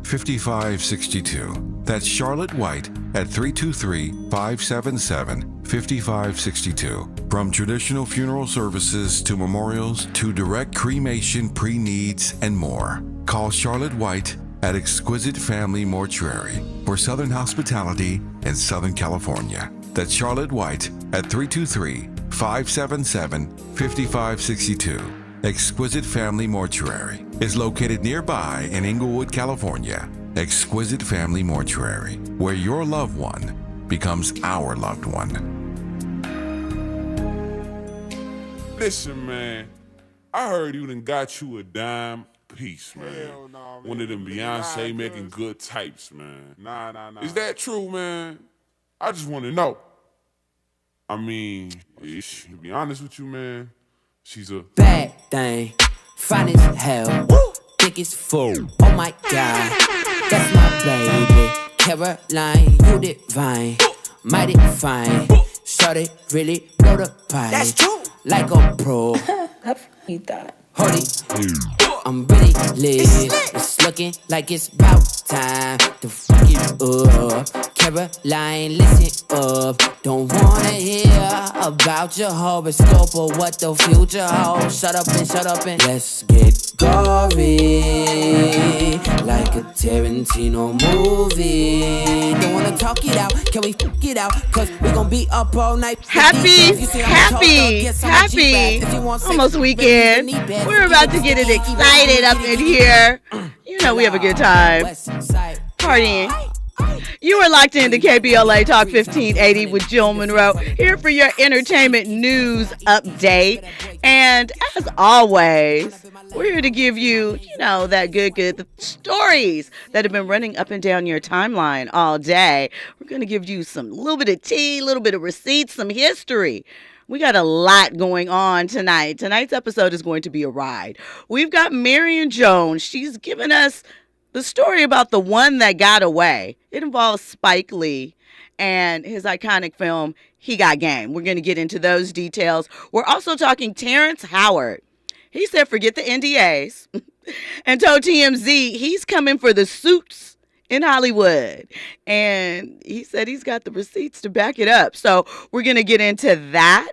323-577-5562. That's Charlotte White at 323-577-5562. From traditional funeral services to memorials to direct cremation, pre-needs, and more. Call Charlotte White at Exquisite Family Mortuary for Southern hospitality in Southern California. That's Charlotte White at 323-577-5562. Exquisite Family Mortuary is located nearby in Inglewood, California. Exquisite Family Mortuary, where your loved one becomes our loved one. Listen, man, I heard you done got you a dime piece, man. Hell no, man. One of them Beyonce making good types, man. Nah. Is that true, man? I just want to know. I mean, to be honest with you, man, she's a bad thing, fine as hell, thick as full. Oh my God, that's my baby. Caroline, you divine, mighty fine. Shorty really blow the pipe. That's true. Like a pro. He thought. Hold it. I'm really lit. It's looking like it's about time to fuck it up. Caroline, listen up. Don't wanna hear about your horoscope or what the future holds. Shut up and let's get gory, like a Tarantino movie. Don't wanna talk it out, can we fuck it out? Cause we gon' be up all night. Happy, almost weekend. We're about to get it excited up in here. You know we have a good time partying. You are locked into KBLA Talk 1580 with Jill Munroe, here for your entertainment news update. And as always, we're here to give you, that good stories that have been running up and down your timeline all day. We're going to give you some little bit of tea, a little bit of receipts, some history. We got a lot going on tonight. Tonight's episode is going to be a ride. We've got Marion Jones. She's given us the story about the one that got away. It involves Spike Lee and his iconic film, He Got Game. We're going to get into those details. We're also talking Terrence Howard. He said, forget the NDAs and told TMZ he's coming for the suits in Hollywood. And he said he's got the receipts to back it up. So we're going to get into that.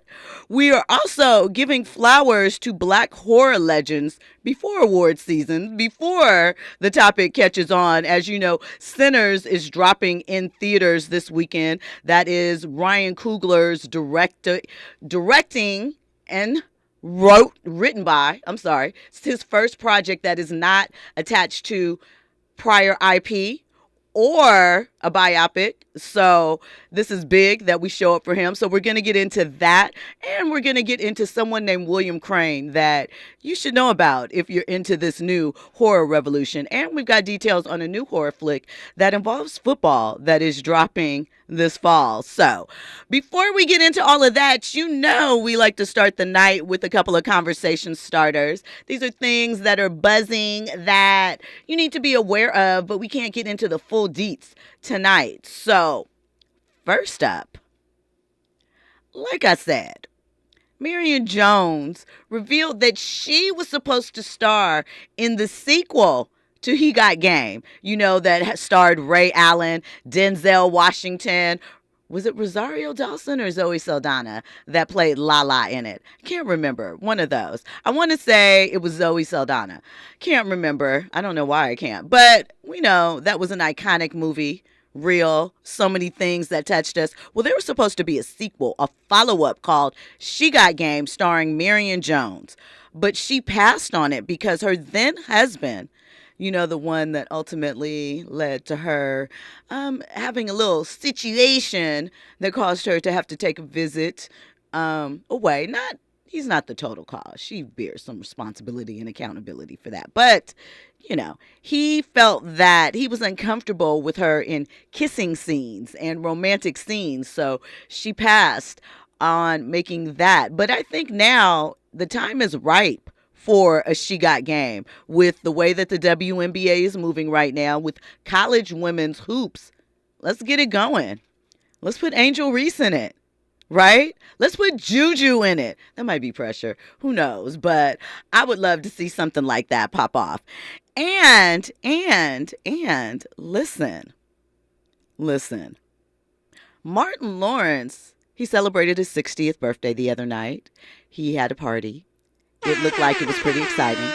We are also giving flowers to Black horror legends before award season, before the topic catches on. As you know, Sinners is dropping in theaters this weekend. That is Ryan Coogler's directing and written by, it's his first project that is not attached to prior IP or a biopic. So this is big that we show up for him. So we're going to get into that. And we're going to get into someone named Bill Crain that you should know about if you're into this new horror revolution. And we've got details on a new horror flick that involves football that is dropping this fall. So before we get into all of that, we like to start the night with a couple of conversation starters. These are things that are buzzing that you need to be aware of, but we can't get into the full deets tonight. So first up, like I said, Marion Jones revealed that she was supposed to star in the sequel to He Got Game, that starred Ray Allen, Denzel Washington. Was it Rosario Dawson or Zoe Saldana that played Lala in it? I can't remember. One of those. I want to say it was Zoe Saldana. Can't remember. I don't know why I can't. But we know that was an iconic movie. Real. So many things that touched us. Well, there was supposed to be a sequel, a follow-up called She Got Game, starring Marion Jones. But she passed on it because her then husband, the one that ultimately led to her having a little situation that caused her to have to take a visit away. He's not the total cause. She bears some responsibility and accountability for that. But, he felt that he was uncomfortable with her in kissing scenes and romantic scenes. So she passed on making that. But I think now the time is ripe for a She Got Game with the way that the WNBA is moving right now with college women's hoops. Let's get it going. Let's put Angel Reese in it, right? Let's put Juju in it. That might be pressure. Who knows? But I would love to see something like that pop off. And listen. Martin Lawrence, he celebrated his 60th birthday the other night. He had a party. It looked like it was pretty exciting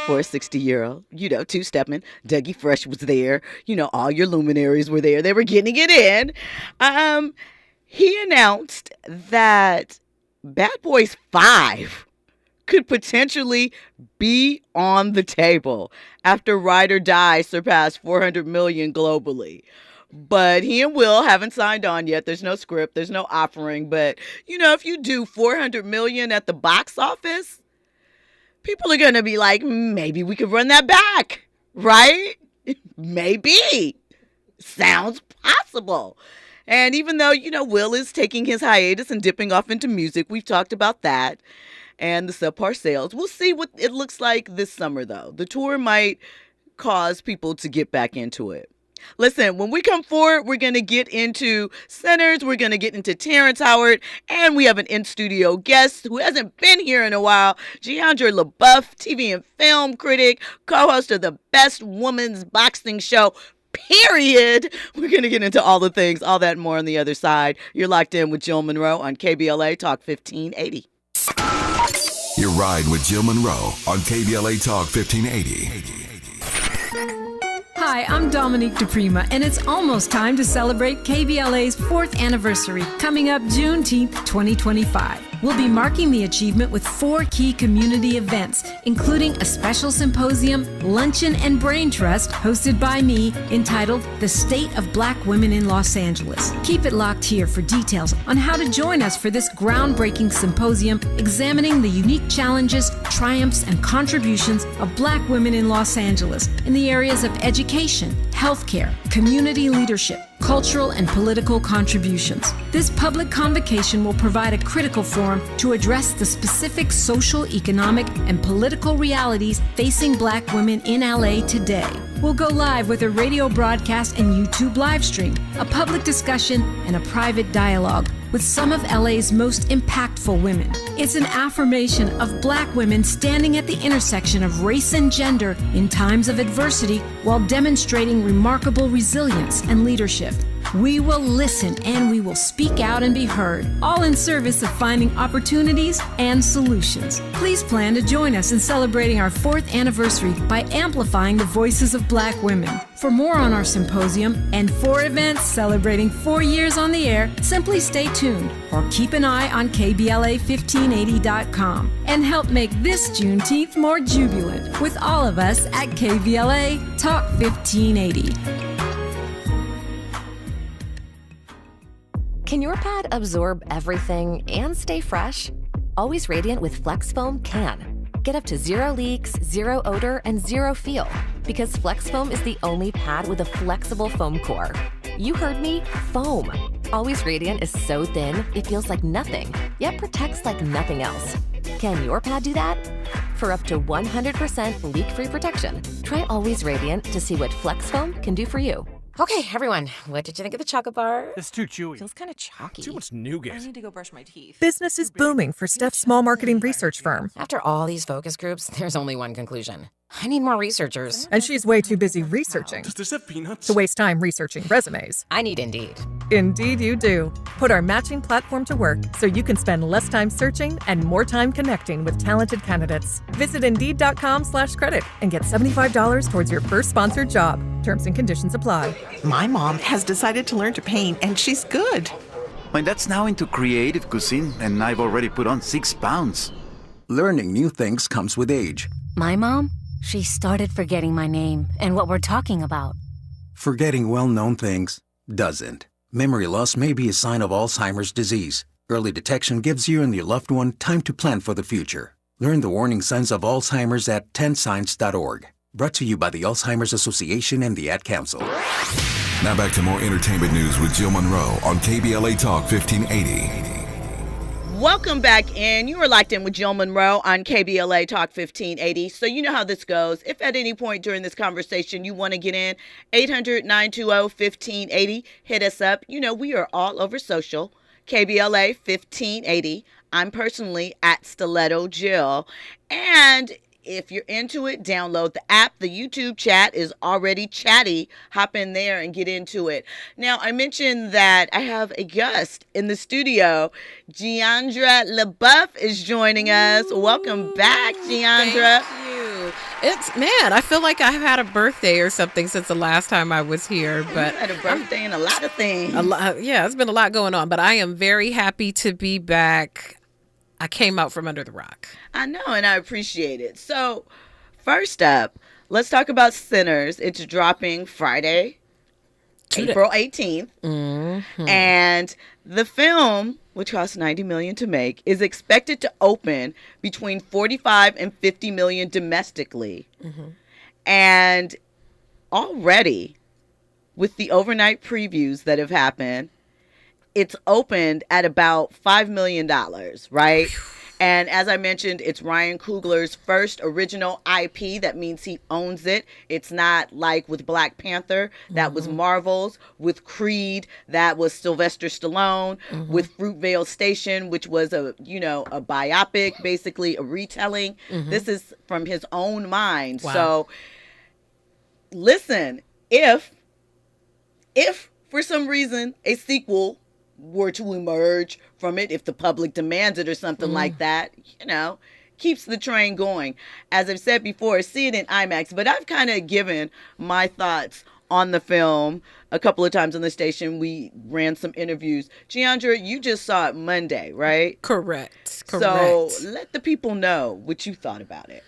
for a 60-year-old. You know, two-stepping. Dougie Fresh was there. You know, all your luminaries were there. They were getting it in. He announced that Bad Boys 5 could potentially be on the table after Ride or Die surpassed 400 million globally. But he and Will haven't signed on yet. There's no script. There's no offering. But, you know, if you do 400 million at the box office, people are going to be like, maybe we could run that back, right? Maybe. Sounds possible. And even though, you know, Will is taking his hiatus and dipping off into music, we've talked about that and the subpar sales. We'll see what it looks like this summer, though. The tour might cause people to get back into it. Listen, when we come forward, we're going to get into Centers, we're going to get into Terrence Howard, and we have an in-studio guest who hasn't been here in a while, Jeandra LeBeauf, TV and film critic, co-host of the Best Women's Boxing Show, period. We're going to get into all the things, all that and more on the other side. You're locked in with Jill Munroe on KBLA Talk 1580. Your ride with Jill Munroe on KBLA Talk 1580. Hi, I'm Dominique DePrima, and it's almost time to celebrate KBLA's 4th anniversary, coming up Juneteenth 2025. We'll be marking the achievement with 4 key community events, including a special symposium, luncheon, and brain trust hosted by me entitled The State of Black Women in Los Angeles. Keep it locked here for details on how to join us for this groundbreaking symposium examining the unique challenges, triumphs, and contributions of Black women in Los Angeles in the areas of education, healthcare, community leadership, cultural and political contributions. This public convocation will provide a critical forum to address the specific social, economic, and political realities facing Black women in LA today. We'll go live with a radio broadcast and YouTube live stream, a public discussion, and a private dialogue with some of LA's most impactful women. It's an affirmation of Black women standing at the intersection of race and gender in times of adversity while demonstrating remarkable resilience and leadership. We will listen and we will speak out and be heard, all in service of finding opportunities and solutions. Please plan to join us in celebrating our 4th anniversary by amplifying the voices of Black women. For more on our symposium and 4 events celebrating 4 years on the air, simply stay tuned or keep an eye on KBLA1580.com and help make this Juneteenth more jubilant with all of us at KBLA Talk 1580. Can your pad absorb everything and stay fresh? Always Radiant with Flex Foam can. Get up to 0 leaks, 0 odor, and 0 feel. Because Flex Foam is the only pad with a flexible foam core. You heard me, foam. Always Radiant is so thin, it feels like nothing, yet protects like nothing else. Can your pad do that? For up to 100% leak-free protection, try Always Radiant to see what Flex Foam can do for you. Okay, everyone, what did you think of the chocolate bar? It's too chewy. Feels kind of chalky. Too much nougat. I need to go brush my teeth. Business is booming for Steph's small marketing research firm. After all these focus groups, there's only one conclusion. I need more researchers. And she's way too busy researching Does this have peanuts? to waste time researching resumes. I need Indeed. Indeed you do. Put our matching platform to work so you can spend less time searching and more time connecting with talented candidates. Visit Indeed.com/credit and get $75 towards your first sponsored job. Terms and conditions apply. My mom has decided to learn to paint, and she's good. My dad's now into creative cuisine, and I've already put on 6 pounds. Learning new things comes with age. My mom? She started forgetting my name and what we're talking about. Forgetting well-known things doesn't. Memory loss may be a sign of Alzheimer's disease. Early detection gives you and your loved one time to plan for the future. Learn the warning signs of Alzheimer's at 10signs.org. Brought to you by the Alzheimer's Association and the Ad Council. Now back to more entertainment news with Jill Munroe on KBLA Talk 1580. Welcome back in. You are locked in with Jill Munroe on KBLA Talk 1580. So you know how this goes. If at any point during this conversation you want to get in, 800-920-1580, hit us up. You know, we are all over social, KBLA 1580. I'm personally at Stiletto Jill. And If you're into it, download the app. The YouTube chat is already chatty. Hop in there and get into it. Now, I mentioned that I have a guest in the studio. Jeandra LeBeauf is joining us. Welcome back, Jeandra. Thank you. I feel like I've had a birthday or something since the last time I was here. But you had a birthday and a lot of things. It's been a lot going on. But I am very happy to be back. I came out from under the rock. I know, and I appreciate it. So, first up, let's talk about Sinners. It's dropping Friday, April 18th. Mm-hmm. And the film, which cost $90 million to make, is expected to open between $45 and $50 million domestically. Mm-hmm. And already, with the overnight previews that have happened, it's opened at about $5 million, right? And as I mentioned, it's Ryan Coogler's first original IP. That means he owns it. It's not like with Black Panther, that was Marvel's. With Creed, that was Sylvester Stallone. With Fruitvale Station, which was a biopic, basically a retelling. This is from his own mind. Wow. So listen, if for some reason a sequel were to emerge from it, if the public demands it or something like that, keeps the train going. As I've said before, see it in IMAX, but I've kind of given my thoughts on the film a couple of times on the station. We ran some interviews. Jeandra, you just saw it Monday, right? Correct. So let the people know what you thought about it.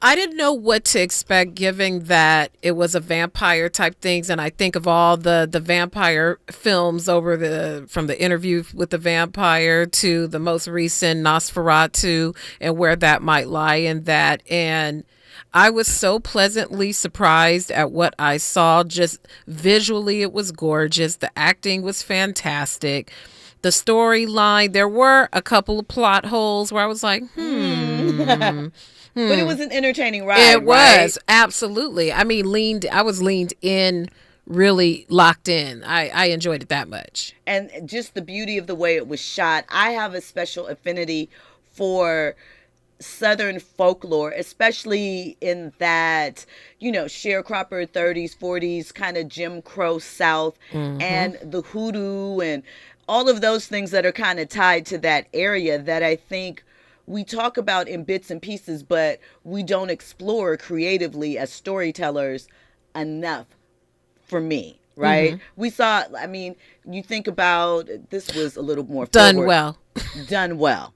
I didn't know what to expect, given that it was a vampire type things, and I think of all the vampire films from the Interview with the Vampire to the most recent Nosferatu, and where that might lie in that. And I was so pleasantly surprised at what I saw. Just visually, it was gorgeous. The acting was fantastic. The storyline, there were a couple of plot holes where I was like, But it was an entertaining ride. It was, absolutely. I mean, I was leaned in, really locked in. I enjoyed it that much. And just the beauty of the way it was shot. I have a special affinity for Southern folklore, especially in that, sharecropper 30s, 40s, kind of Jim Crow South, and the hoodoo and all of those things that are kind of tied to that area that I think we talk about in bits and pieces, but we don't explore creatively as storytellers enough, for me, right? We saw, you think about, this was a little more done forward. Well. Done well.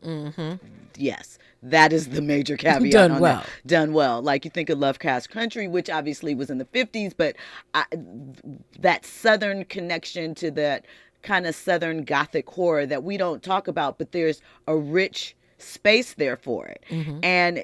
Yes. That is the major caveat. Done well. That. Done well. Like you think of Lovecraft Country, which obviously was in the 50s, but that Southern connection to that kind of Southern Gothic horror that we don't talk about, but there's a rich space there for it. And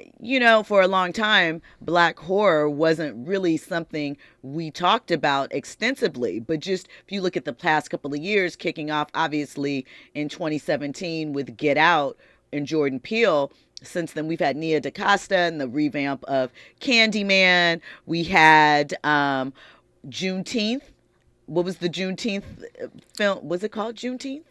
for a long time, Black horror wasn't really something we talked about extensively, but just if you look at the past couple of years, kicking off obviously in 2017 with Get Out and Jordan Peele. Since then, we've had Nia DaCosta and the revamp of Candyman. We had Juneteenth. What was the Juneteenth film? Was it called Juneteenth?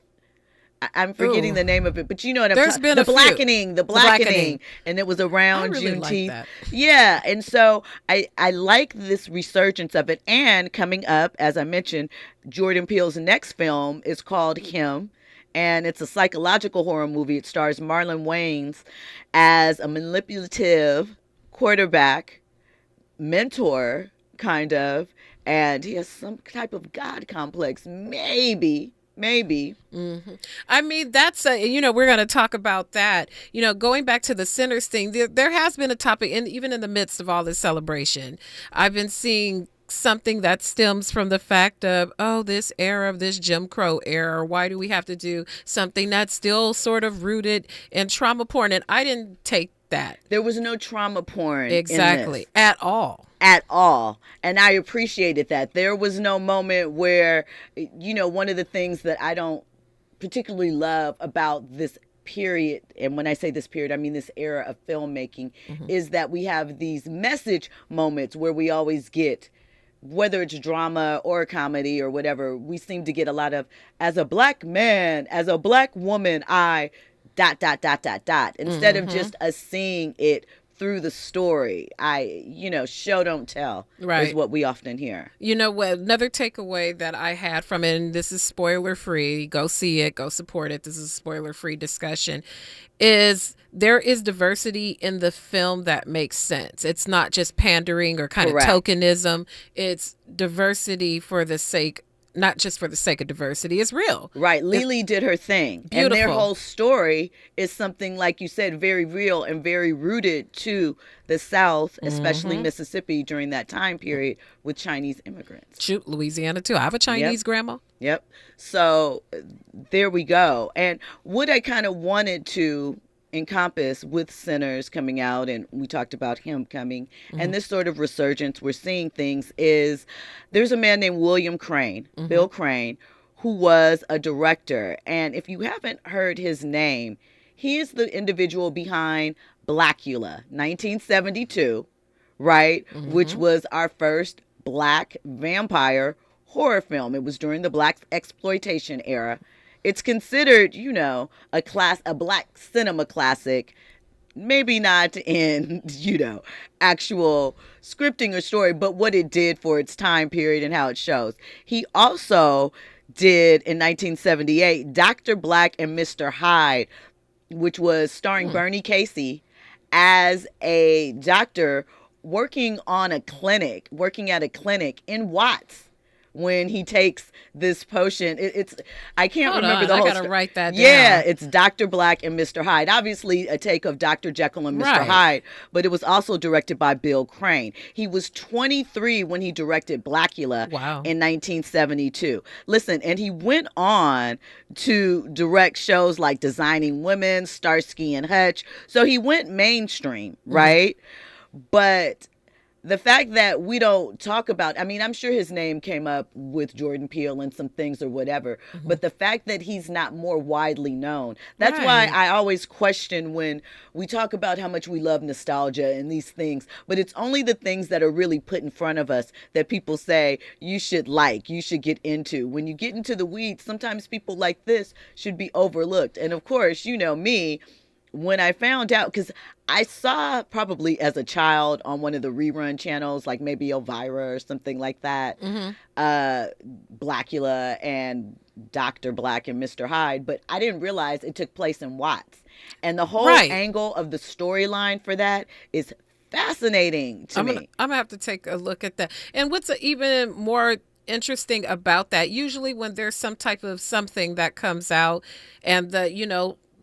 I'm forgetting the name of it, but you know what I'm talking about. The Blackening. And it was around Juneteenth. Like yeah. And so I like this resurgence of it. And coming up, as I mentioned, Jordan Peele's next film is called Him. And it's a psychological horror movie. It stars Marlon Wayans as a manipulative quarterback, mentor, kind of. And he has some type of God complex, maybe. I mean, that's we're going to talk about that. Going back to the Sinners thing, there has been a topic, and even in the midst of all this celebration, I've been seeing something that stems from the fact of, this era of this Jim Crow era. Why do we have to do something that's still sort of rooted in trauma porn? And I didn't take that. There was no trauma porn. Exactly. At all. And I appreciated that. There was no moment where, one of the things that I don't particularly love about this period, and when I say this period, I mean this era of filmmaking, is that we have these message moments where we always get, whether it's drama or comedy or whatever, we seem to get a lot of, as a Black man, as a Black woman, I ... instead of just us seeing it through the story. Show don't tell is what we often hear. You know what? Another takeaway that I had from it, and this is spoiler free, go see it, go support it. This is a spoiler free discussion, is there is diversity in the film that makes sense. It's not just pandering or kind of tokenism. It's diversity for the sake, not just for the sake of diversity. It's real. Right. Lily did her thing. Beautiful. And their whole story is something, like you said, very real and very rooted to the South, especially Mississippi during that time period with Chinese immigrants. Shoot, Louisiana too. I have a Chinese grandma. Yep. So there we go. And what I kind of wanted to encompass with Sinners coming out, and we talked about him coming, and this sort of resurgence we're seeing things, is there's a man named William Crain, Bill Crain, who was a director. And if you haven't heard his name, he is the individual behind Blacula, 1972, right? Which was our first Black vampire horror film. It was during the Black exploitation era. It's considered, a Black cinema classic, maybe not in, actual scripting or story, but what it did for its time period and how it shows. He also did, in 1978, Dr. Black and Mr. Hyde, which was starring Bernie Casey as a doctor working at a clinic in Watts. When he takes this potion, I can't remember the whole I gotta write that down. Yeah, it's Dr. Black and Mr. Hyde. Obviously a take of Dr. Jekyll and Mr. Hyde, but it was also directed by Bill Crain. He was 23 when he directed Blacula in 1972. Listen, and he went on to direct shows like Designing Women, Starsky and Hutch. So he went mainstream, right? But the fact that we don't talk about, I'm sure his name came up with Jordan Peele and some things or whatever, but the fact that he's not more widely known, that's why I always question when we talk about how much we love nostalgia and these things, but it's only the things that are really put in front of us that people say you should get into. When you get into the weeds, sometimes people like this should be overlooked. And of course, me, when I found out, because I saw probably as a child on one of the rerun channels, like maybe Elvira or something like that, Blacula and Dr. Black and Mr. Hyde, but I didn't realize it took place in Watts. And the whole angle of the storyline for that is fascinating to me. I'm going to have to take a look at that. And what's even more interesting about that, usually when there's some type of something that comes out and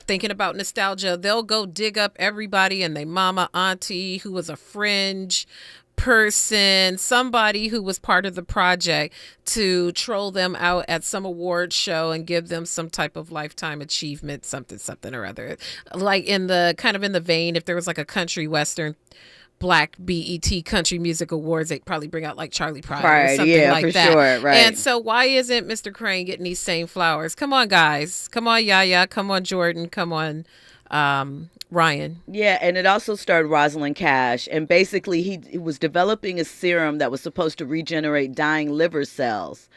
thinking about nostalgia, they'll go dig up everybody and their mama, auntie, who was a fringe person, somebody who was part of the project, to troll them out at some award show and give them some type of lifetime achievement, something or other. Like in the vein, if there was like a country western Black BET Country Music Awards, they'd probably bring out like Charlie Pride or something like that. Sure, right. And so why isn't Mr. Crain getting these same flowers? Come on, guys. Come on, Yaya. Come on, Jordan. Come on, Ryan. Yeah, and it also starred Rosalind Cash. And basically, he was developing a serum that was supposed to regenerate dying liver cells,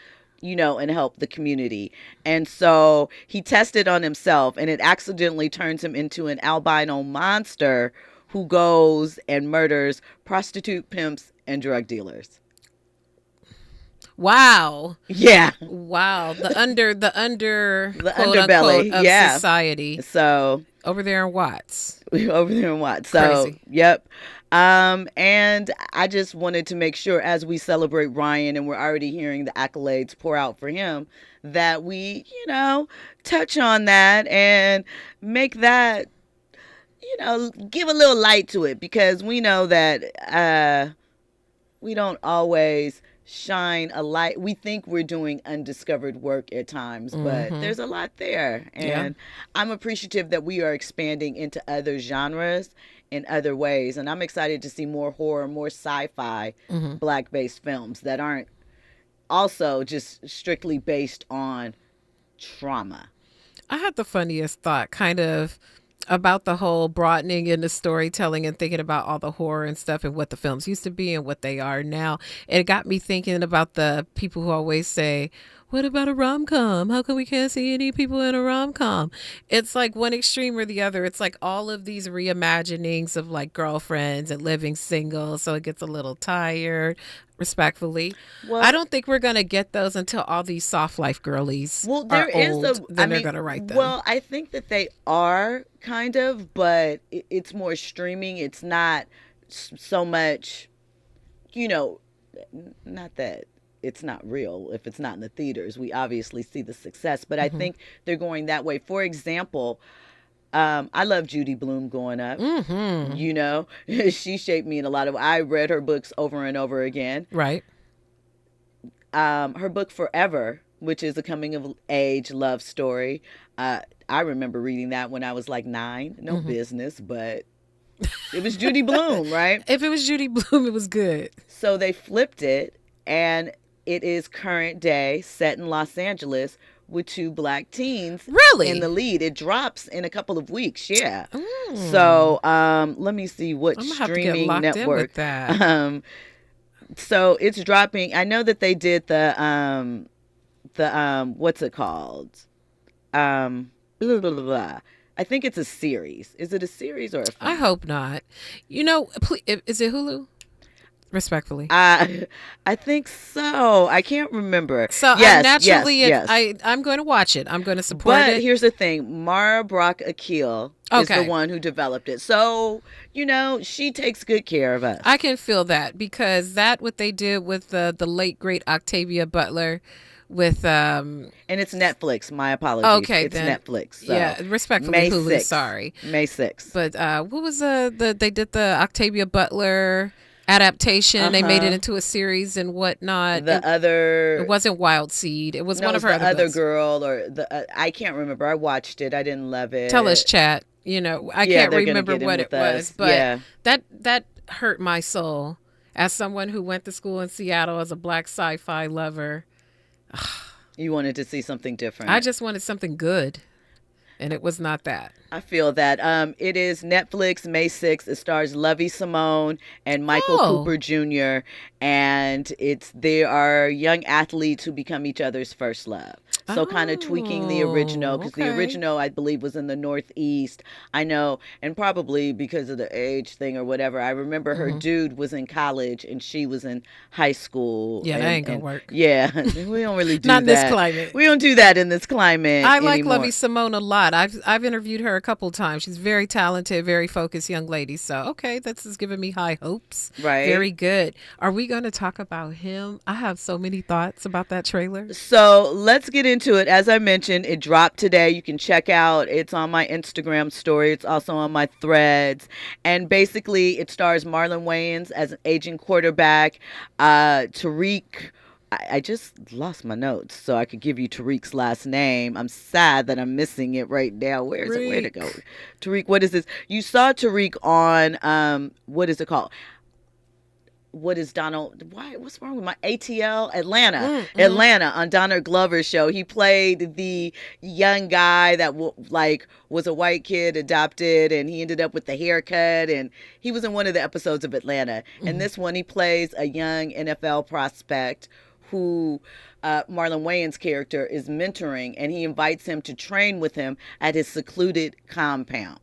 and help the community. And so he tested on himself, and it accidentally turns him into an albino monster who goes and murders prostitute pimps and drug dealers. Wow. Yeah. Wow. The underbelly of society. So over there in Watts. So crazy. Yep. And I just wanted to make sure, as we celebrate Ryan and we're already hearing the accolades pour out for him, that we, touch on that and make that, give a little light to it, because we know that we don't always shine a light. We think we're doing undiscovered work at times, but there's a lot there. And I'm appreciative that we are expanding into other genres in other ways. And I'm excited to see more horror, more sci-fi Black-based films that aren't also just strictly based on trauma. I had the funniest thought, kind of about the whole broadening in the storytelling and thinking about all the horror and stuff and what the films used to be and what they are now. It got me thinking about the people who always say, what about a rom-com? How come we can't see any people in a rom-com? It's like one extreme or the other. It's like all of these reimaginings of like girlfriends and living single. So it gets a little tired, respectfully. Well, I don't think we're going to get those until all these soft life girlies are old. Then they're going to write them. Well, I think that they are kind of, but it's more streaming. It's not so much, not that it's not real if it's not in the theaters. We obviously see the success, but I think they're going that way. For example, I love Judy Blume growing up. She shaped me in a lot of. I read her books over and over again. Right. Her book Forever, which is a coming of age love story. I remember reading that when I was like 9. No business, but it was Judy Blume, right? If it was Judy Blume, it was good. So they flipped it, and it is current day, set in Los Angeles, with 2 black teens in the lead. It drops in a couple of weeks. Yeah. So let me see what streaming network. So it's dropping. I know that they did the what's it called? Blah, blah, blah, blah. I think it's a series. Is it a series or a film? I hope not. Please, is it Hulu? Respectfully, I think so. I can't remember. So yes, I'm going to watch it. I'm going to support it. But here's the thing: Mara Brock Akil is the one who developed it. So she takes good care of us. I can feel that because what they did with the late great Octavia Butler. With and it's Netflix. My apologies. Okay, it's then, Netflix. So. Yeah, respectfully, May Hulu. 6th. Sorry, May 6th. But what was they did the Octavia Butler adaptation? They made it into a series and whatnot. It wasn't Wild Seed. It was one of her other girl or I can't remember. I watched it. I didn't love it. Tell us, chat. I can't remember what it was, but that hurt my soul as someone who went to school in Seattle as a black sci-fi lover. You wanted to see something different. I just wanted something good, and it was not that. I feel that. It is Netflix, May 6th. It stars Lovie Simone and Michael Cooper Jr., and they are young athletes who become each other's first love. So kind of tweaking the original, because the original, I believe, was in the Northeast. I know, and probably because of the age thing or whatever. I remember her dude was in college and she was in high school. Yeah, that ain't going to work. Yeah, we don't really do Not that. in this climate. We don't do that in this climate I like anymore. Lovie Simone a lot. I've interviewed her a couple times. She's very talented, very focused young lady. So, okay, this is giving me high hopes. Right. Very good. Are we going to talk about him? I have so many thoughts about that trailer. So let's get into it. As I mentioned, it dropped today. You can check out. It's on my Instagram story. It's also on my threads. And basically, it stars Marlon Wayans as an aging quarterback. Tariq. I just lost my notes so I could give you Tariq's last name. I'm sad that I'm missing it right now. Where's it? Where'd it go? Tariq, what is this? You saw Tariq on, what is it called? What is what's wrong with my ATL? Atlanta. Atlanta on Donald Glover's show. He played the young guy that was a white kid adopted, and he ended up with the haircut, and he was in one of the episodes of Atlanta. And this one, he plays a young NFL prospect who Marlon Wayans' character is mentoring, and he invites him to train with him at his secluded compound.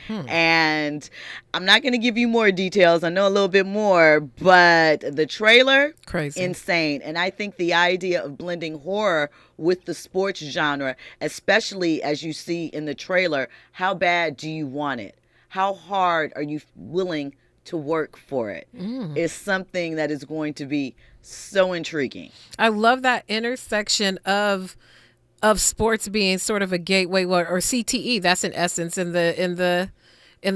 And I'm not going to give you more details. I know a little bit more, but the trailer, crazy, insane. And I think the idea of blending horror with the sports genre, especially as you see in the trailer, how bad do you want it? How hard are you willing to work for it? Is something that is going to be so intriguing. I love that intersection of sports being sort of a gateway, or CTE. That's in essence in the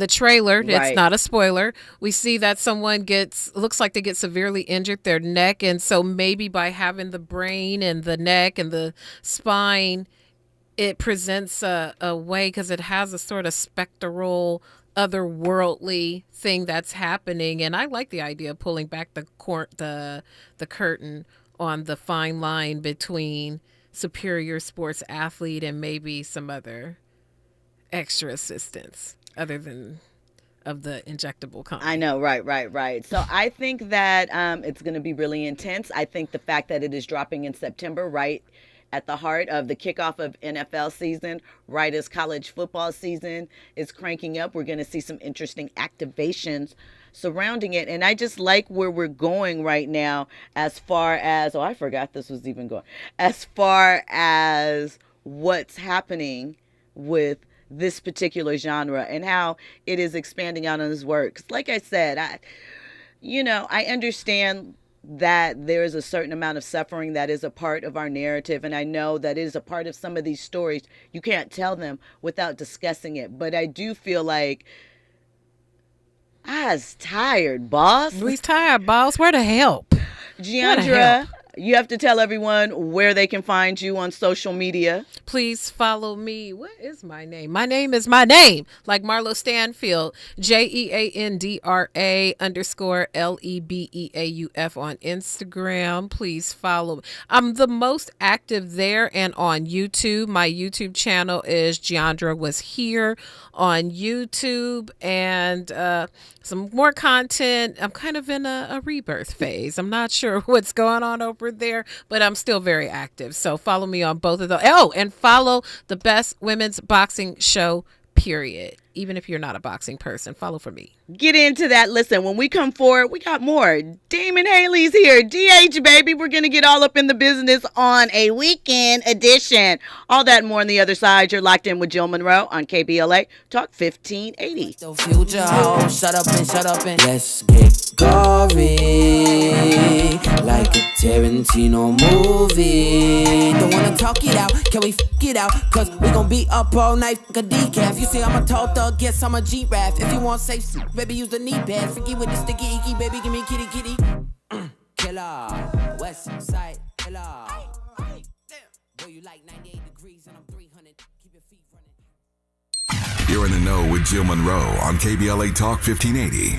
trailer. Right. It's not a spoiler. We see that someone looks like they get severely injured their neck, and so maybe by having the brain and the neck and the spine, it presents a way, because it has a sort of spectral, otherworldly thing that's happening. And I like the idea of pulling back the curtain on the fine line between superior sports athlete and maybe some other extra assistance other than of the injectable kind. I know, right. So I think that it's going to be really intense. I think the fact that it is dropping in September, right at the heart of the kickoff of NFL season, right as college football season is cranking up, we're going to see some interesting activations surrounding it. And I just like where we're going right now as far as, I forgot this was even going, as far as what's happening with this particular genre and how it is expanding out on his work. Like I said, I understand that there is a certain amount of suffering that is a part of our narrative, and I know that it is a part of some of these stories. You can't tell them without discussing it, but I do feel like I was tired, boss. We's tired, boss. Where the help? Jeandra, you have to tell everyone where they can find you on social media. Please follow me. What is my name? My name is my name. Like Marlo Stanfield. JEANDRA_LEBEAUF on Instagram. Please follow me. I'm the most active there and on YouTube. My YouTube channel is Jeandra Was Here on YouTube. And some more content. I'm kind of in a rebirth phase. I'm not sure what's going on over there, but I'm still very active. So follow me on both of those. Oh, and follow the Best Women's Boxing Show, period. Even if you're not a boxing person, follow for me. Get into that. Listen, when we come forward, we got more. Damon Haley's here. DH, baby. We're going to get all up in the business on a weekend edition. All that and more on the other side. You're locked in with Jill Munroe on KBLA Talk 1580. So future ho, shut up and let's get gory like a Tarantino movie. Don't wanna talk it out, can we it out? Cause we gon' be up all night like a decaf. You see I'm a tall thug, guess I'm a G-Rap. If you want safe, baby use the knee pad. Forget with the sticky icky, baby give me kitty. Killer, west side killer. Boy you like 98 degrees and I'm 300. Keep your feet running. You're in the know with Jill Munroe on KBLA Talk 1580.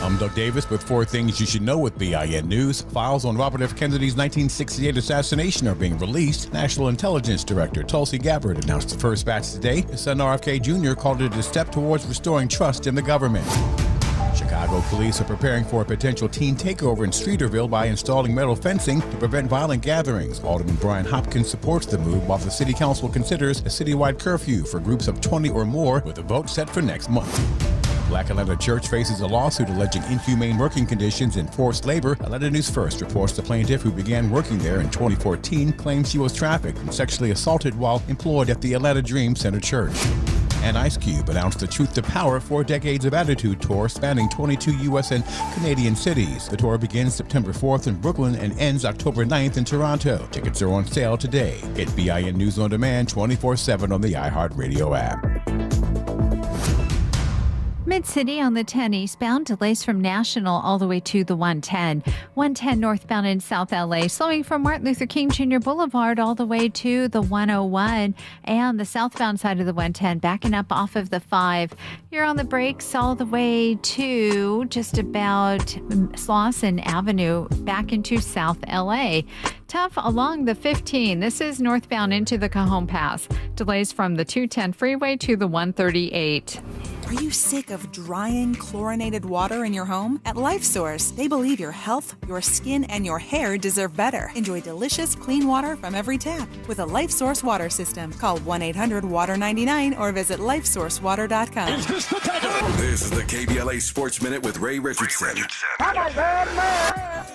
I'm Doug Davis with 4 things you should know with BIN News. Files on Robert F. Kennedy's 1968 assassination are being released. National Intelligence Director Tulsi Gabbard announced the first batch today. His son RFK Jr. called it a step towards restoring trust in the government. Chicago police are preparing for a potential teen takeover in Streeterville by installing metal fencing to prevent violent gatherings. Alderman Brian Hopkins supports the move, while the city council considers a citywide curfew for groups of 20 or more, with a vote set for next month. Blacula Church faces a lawsuit alleging inhumane working conditions and forced labor. Atlanta News First reports the plaintiff, who began working there in 2014, claims she was trafficked and sexually assaulted while employed at the Atlanta Dream Center Church. And Ice Cube announced the Truth to Power 4 Decades of Attitude tour spanning 22 U.S. and Canadian cities. The tour begins September 4th in Brooklyn and ends October 9th in Toronto. Tickets are on sale today. Get BIN News on Demand 24/7 on the iHeartRadio app. Mid-City on the 10 eastbound, delays from National all the way to the 110. 110 northbound in South LA, slowing from Martin Luther King Jr. Boulevard all the way to the 101. And the southbound side of the 110, backing up off of the 5. You're on the brakes all the way to just about Slauson Avenue, back into South LA. Tough along the 15. This is northbound into the Cajon Pass. Delays from the 210 freeway to the 138. Are you sick of drying chlorinated water in your home? At LifeSource, they believe your health, your skin, and your hair deserve better. Enjoy delicious, clean water from every tap with a LifeSource water system. Call 1-800-WATER-99 or visit lifesourcewater.com. This is the KBLA Sports Minute with Ray Richardson.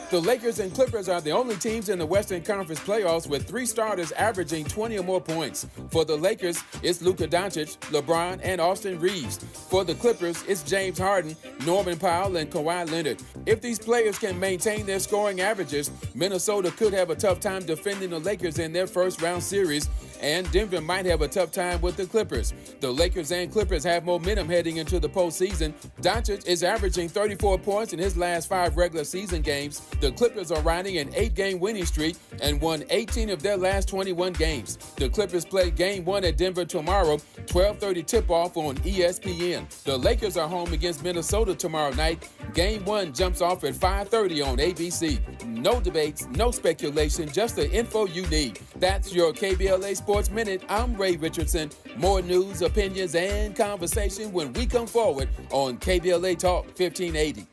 The Lakers and Clippers are the only teams in the Western Conference playoffs with 3 starters averaging 20 or more points. For the Lakers, it's Luka Doncic, LeBron, and Austin Reeves. For the Clippers, it's James Harden, Norman Powell, and Kawhi Leonard. If these players can maintain their scoring averages, Minnesota could have a tough time defending the Lakers in their first-round series, and Denver might have a tough time with the Clippers. The Lakers and Clippers have momentum heading into the postseason. Doncic is averaging 34 points in his last 5 regular season games. The Clippers are riding an 8-game winning streak and won 18 of their last 21 games. The Clippers play Game 1 at Denver tomorrow, 12:30 tip-off on ESPN. The Lakers are home against Minnesota tomorrow night. Game 1 jumps off at 5:30 on ABC. No debates, no speculation, just the info you need. That's your KBLA Sports Sports Minute, I'm Ray Richardson. More news, opinions, and conversation when we come forward on KBLA Talk 1580.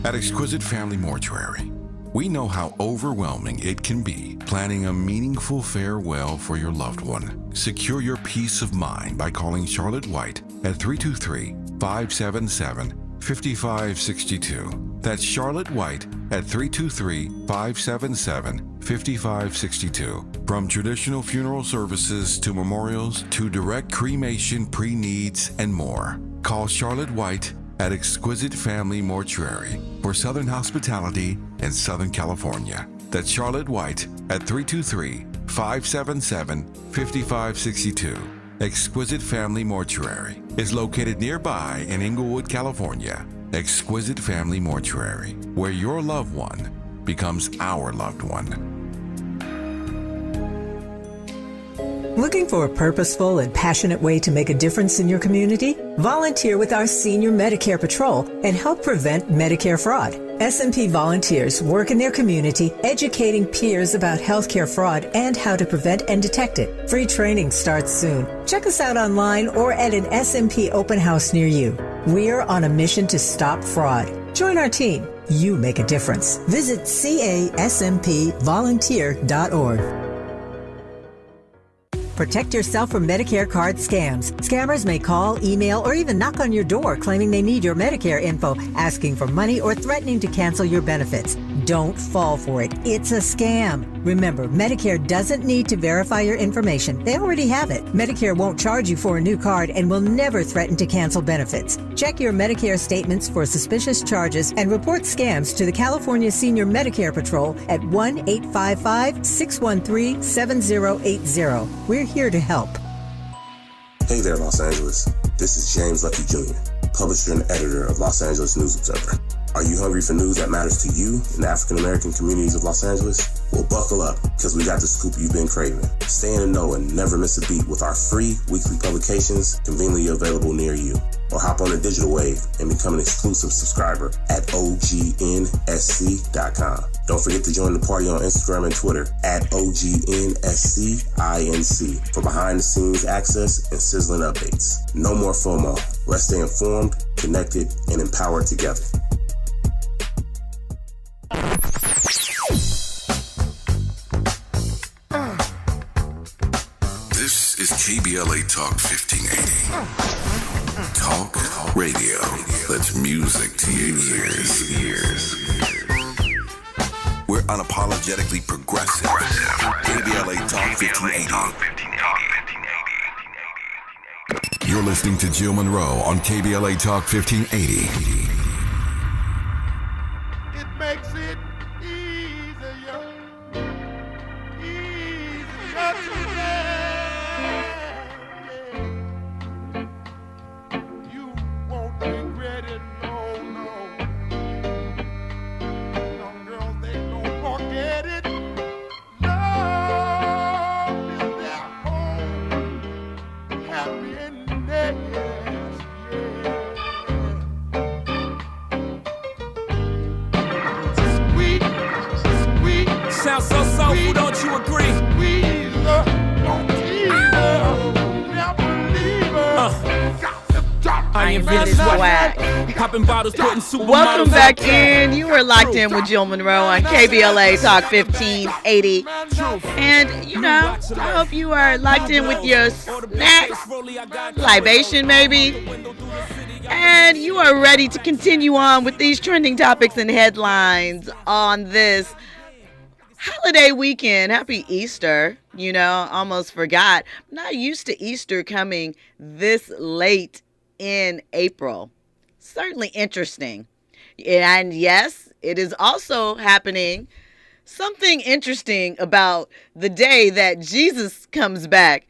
At Exquisite Family Mortuary, we know how overwhelming it can be planning a meaningful farewell for your loved one. Secure your peace of mind by calling Charlotte White at 323-577-5562. That's Charlotte White at 323-577-5562. From traditional funeral services to memorials to direct cremation pre-needs and more. Call Charlotte White at Exquisite Family Mortuary for Southern hospitality in Southern California. That's Charlotte White at 323-577-5562. Exquisite Family Mortuary is located nearby in Inglewood, California. Exquisite Family Mortuary, where your loved one becomes our loved one. Looking for a purposeful and passionate way to make a difference in your community? Volunteer with our Senior Medicare Patrol and help prevent Medicare fraud. S&P volunteers work in their community educating peers about healthcare fraud and how to prevent and detect it. Free training starts soon. Check us out online or at an S&P open house near you. We're on a mission to stop fraud. Join our team. You make a difference. Visit casmpvolunteer.org. Protect yourself from Medicare card scams. Scammers may call, email, or even knock on your door claiming they need your Medicare info, asking for money or threatening to cancel your benefits. Don't fall for it. It's a scam. Remember, Medicare doesn't need to verify your information. They already have it. Medicare won't charge you for a new card and will never threaten to cancel benefits. Check your Medicare statements for suspicious charges and report scams to the California Senior Medicare Patrol at 1-855-613-7080. We're here to help. Hey there, Los Angeles. This is James Lucky Jr., publisher and editor of Los Angeles News Observer. Are you hungry for news that matters to you in the African-American communities of Los Angeles? Well, buckle up, because we got the scoop you've been craving. Stay in the know and never miss a beat with our free weekly publications conveniently available near you. Or hop on the digital wave and become an exclusive subscriber at OGNSC.com. Don't forget to join the party on Instagram and Twitter at OGNSCINC for behind-the-scenes access and sizzling updates. No more FOMO. Let's stay informed, connected, and empowered together. This is KBLA Talk 1580. Talk radio that's music to your ears. We're unapologetically progressive. KBLA Talk 1580. You're listening to Jill Munroe on KBLA Talk 1580. It makes it easier today. You won't regret it, no. Young girls, they don't forget it. Love is their home, happiness, Sweet. Sounds so soulful, don't you agree? I am This swag. Popping bottles, putting supermodels. Welcome back in. You are locked in with Jill Munroe on KBLA Talk 1580. And, I hope you are locked in with your snack, libation maybe. And you are ready to continue on with these trending topics and headlines on this holiday weekend. Happy Easter. Almost forgot. I'm not used to Easter coming this late in April. Certainly interesting. And yes, it is also happening. Something interesting about the day that Jesus comes back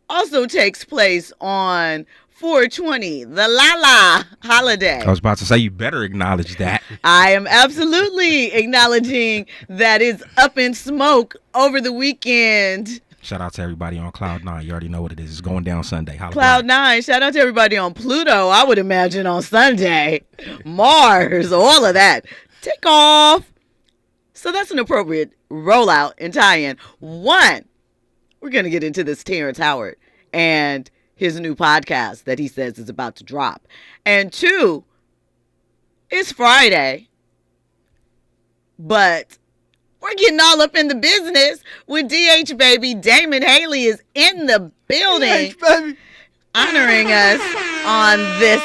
also takes place on 420, the La holiday. I was about to say, you better acknowledge that. I am absolutely acknowledging that it's up in smoke over the weekend. Shout out to everybody on Cloud9. You already know what it is. It's going down Sunday. Cloud9. Shout out to everybody on Pluto. I would imagine on Sunday. Mars, all of that. Take off. So that's an appropriate rollout and tie-in. One, we're going to get into this Terrence Howard and his new podcast that he says is about to drop. And 2, it's Friday, but we're getting all up in the business with DH baby. Damon Haley is in the building, DH, baby, honoring us on this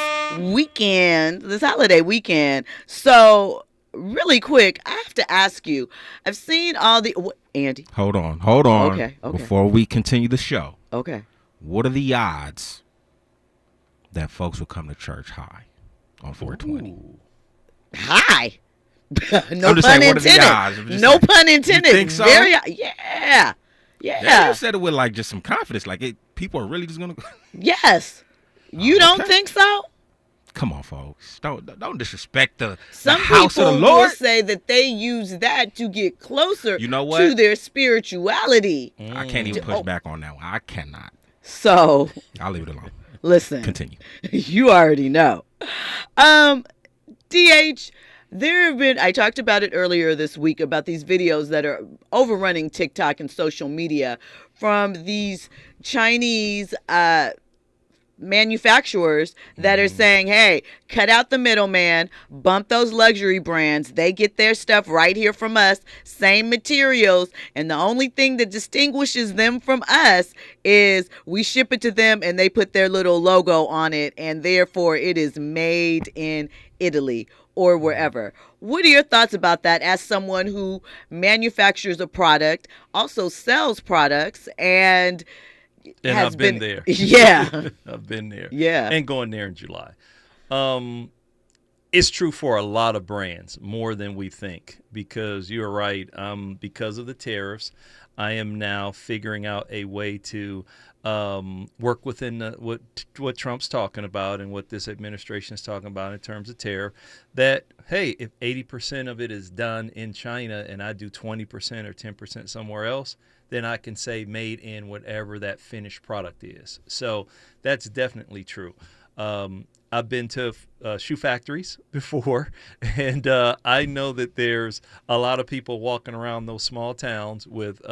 weekend, this holiday weekend. So really quick, I have to ask you, I've seen all the, Andy. Hold on. Okay. Before we continue the show. Okay. What are the odds that folks will come to church high on 420? High. No pun saying, intended. No pun intended. You think so? Very high. Yeah. You said it with like just some confidence. Like people are really just gonna. Yes. You don't think so? Come on, folks. Don't disrespect the Some house of the people Lord. will say that they use that to get closer You know what? to their spirituality. I can't even push back on that one. I cannot. So I'll leave it alone. Listen. Continue. You already know. DH, there have been, I talked about it earlier this week about these videos that are overrunning TikTok and social media from these Chinese manufacturers that are saying, hey, cut out the middleman, bump those luxury brands. They get their stuff right here from us, same materials. And the only thing that distinguishes them from us is we ship it to them and they put their little logo on it. And therefore it is made in Italy or wherever. What are your thoughts about that as someone who manufactures a product, also sells products, and I've been there. Yeah. I've been there. Yeah. And going there in July. It's true for a lot of brands, more than we think, because you're right. Because of the tariffs, I am now figuring out a way to work within what Trump's talking about and what this administration is talking about in terms of tariff, that, hey, if 80% of it is done in China and I do 20% or 10% somewhere else, then I can say made in whatever that finished product is. So that's definitely true. I've been to shoe factories before, and I know that there's a lot of people walking around those small towns with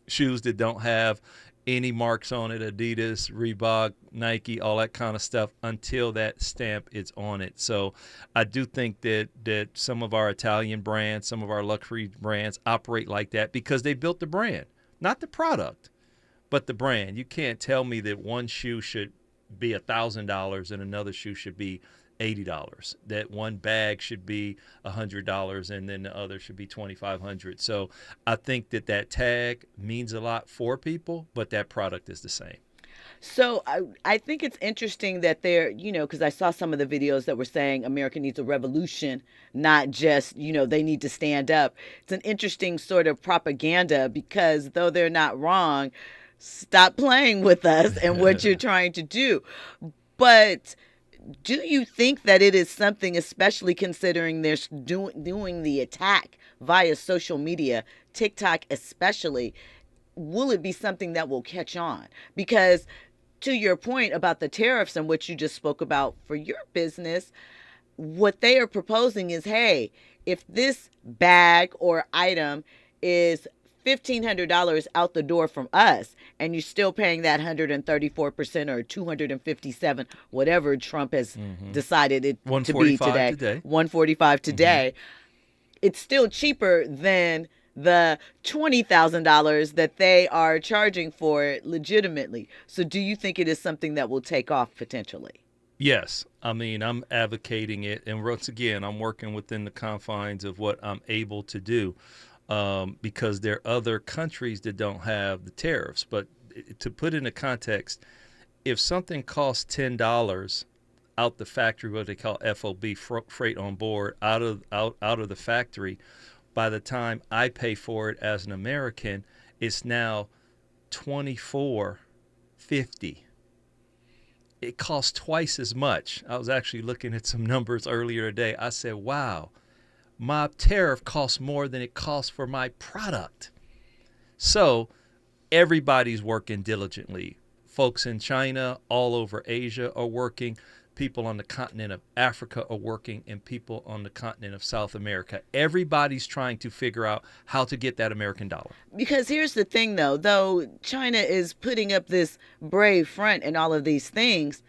shoes that don't have any marks on it, Adidas, Reebok, Nike, all that kind of stuff, until that stamp is on it. So I do think that some of our Italian brands, some of our luxury brands operate like that because they built the brand, not the product, but the brand. You can't tell me that one shoe should be $1,000 and another shoe should be $80. That one bag should be $100 and then the other should be $2,500. So I think that tag means a lot for people, but that product is the same. So I think it's interesting that they're, because I saw some of the videos that were saying America needs a revolution, not just, they need to stand up. It's an interesting sort of propaganda because though they're not wrong, stop playing with us and what you're trying to do. But do you think that it is something, especially considering they're doing the attack via social media, TikTok especially, will it be something that will catch on? Because to your point about the tariffs and what you just spoke about for your business, what they are proposing is, hey, if this bag or item is $1,500 out the door from us, and you're still paying that 134% or 257, whatever Trump has decided it to be today. 145 today. It's still cheaper than the $20,000 that they are charging for it legitimately. So do you think it is something that will take off potentially? Yes. I mean, I'm advocating it. And once again, I'm working within the confines of what I'm able to do. Because there are other countries that don't have the tariffs. But to put into context, if something costs $10 out the factory, what they call FOB, freight on board, out of the factory, by the time I pay for it as an American, it's now $24.50. It costs twice as much. I was actually looking at some numbers earlier today. I said, wow. My tariff costs more than it costs for my product. So everybody's working diligently. Folks in China, all over Asia are working. people on the continent of Africa are working, and people on the continent of South America. Everybody's trying to figure out how to get that American dollar. Because here's the thing, though China is putting up this brave front and all of these things,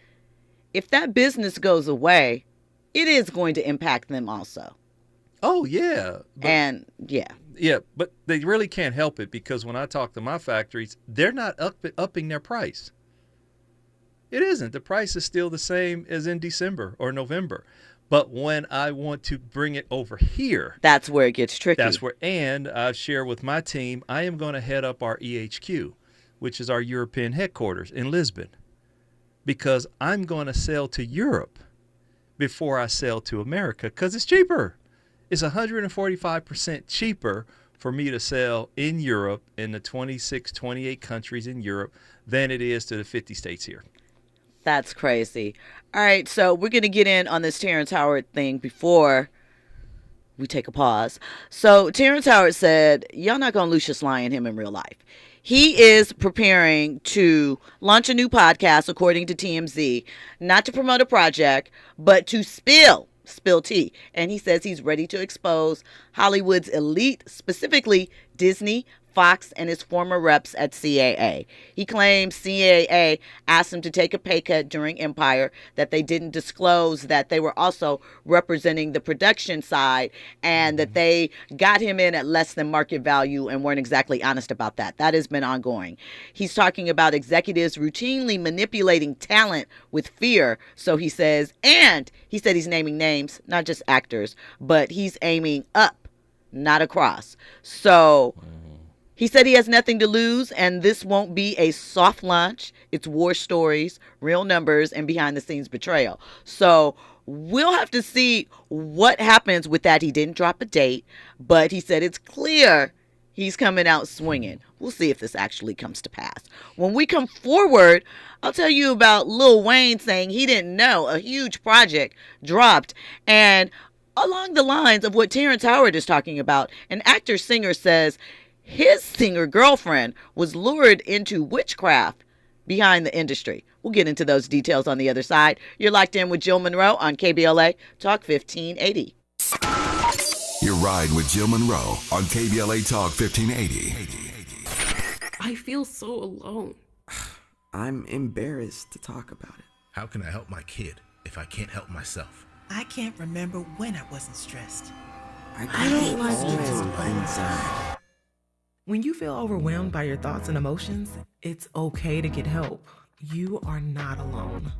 if that business goes away, it is going to impact them also. Oh, yeah. Yeah, but they really can't help it, because when I talk to my factories, they're not upping their price. It isn't. The price is still the same as in December or November. But when I want to bring it over here, that's where it gets tricky. And I've shared with my team, I am going to head up our EHQ, which is our European headquarters in Lisbon, because I'm going to sell to Europe before I sell to America, because it's cheaper. It's 145% cheaper for me to sell in Europe, in the 26, 28 countries in Europe, than it is to the 50 states here. That's crazy. All right, so we're going to get in on this Terrence Howard thing before we take a pause. So Terrence Howard said, y'all not going to Lucius Lyon him in real life. He is preparing to launch a new podcast, according to TMZ, not to promote a project, but to spill tea. And he says he's ready to expose Hollywood's elite, specifically Disney, Fox, and his former reps at CAA. He claims CAA asked him to take a pay cut during Empire, that they didn't disclose that they were also representing the production side, and that they got him in at less than market value and weren't exactly honest about that. That has been ongoing. He's talking about executives routinely manipulating talent with fear, so he says, and he said he's naming names, not just actors, but he's aiming up, not across. So he said he has nothing to lose, and this won't be a soft launch. It's war stories, real numbers, and behind-the-scenes betrayal. So we'll have to see what happens with that. He didn't drop a date, but he said it's clear he's coming out swinging. We'll see if this actually comes to pass. When we come forward, I'll tell you about Lil Wayne saying he didn't know a huge project dropped, and along the lines of what Terrence Howard is talking about, an actor-singer says his singer girlfriend was lured into witchcraft behind the industry. We'll get into those details on the other side. You're locked in with Jill Munroe on KBLA Talk 1580. Your ride with Jill Munroe on KBLA Talk 1580. I feel so alone. I'm embarrassed to talk about it. How can I help my kid if I can't help myself? I can't remember when I wasn't stressed. I don't like to inside. When you feel overwhelmed by your thoughts and emotions, it's okay to get help. You are not alone.